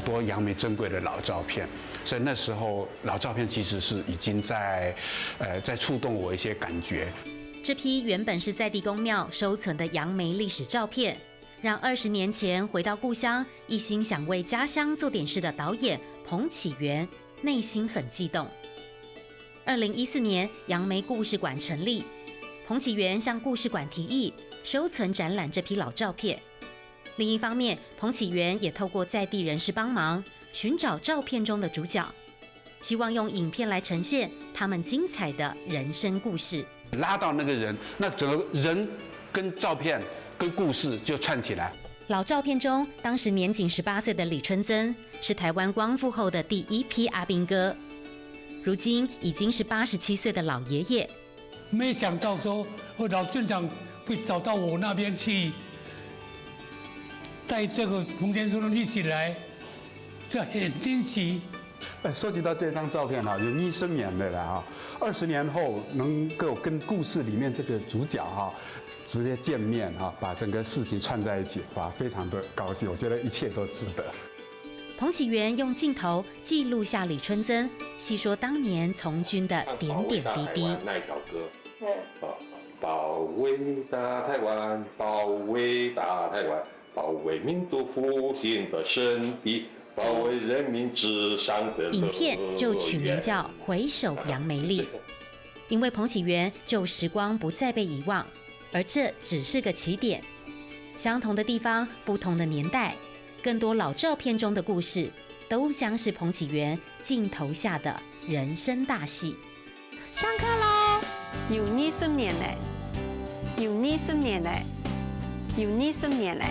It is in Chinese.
多杨梅珍贵的老照片，所以那时候老照片其实是已经在触动我一些感觉。这批原本是在地公庙收存的杨梅历史照片，让20年前回到故乡，一心想为家乡做点事的导演彭启源内心很激动。2014年，杨梅故事馆成立，彭启源向故事馆提议收存展览这批老照片。另一方面，彭启源也透过在地人士帮忙，寻找照片中的主角，希望用影片来呈现他们精彩的人生故事。拉到那个人，那整个人跟照片跟故事就串起来。老照片中，当时年仅18岁的李春增是台湾光复后的第一批阿兵哥，如今已经是87岁的老爷爷。没想到说，老镇长会找到我那边去，带这个彭先生一起来，这很惊喜。收集到这张照片有逆生年的了20年后能够跟故事里面这个主角直接见面把整个事情串在一起，非常的高兴，我觉得一切都值得。彭启源用镜头记录下李春增细说当年从军的点点滴滴。那一条歌，保卫大台湾，保卫大台湾，保卫民族复兴的圣地。保卫人民至上的。影片就取名叫《回首杨梅丽》，因为彭启源旧时光不再被遗忘，而这只是个起点。相同的地方，不同的年代，更多老照片中的故事，都将是彭启源镜头下的人生大戏。上课喽！有20年嘞，有20年嘞，有20年嘞。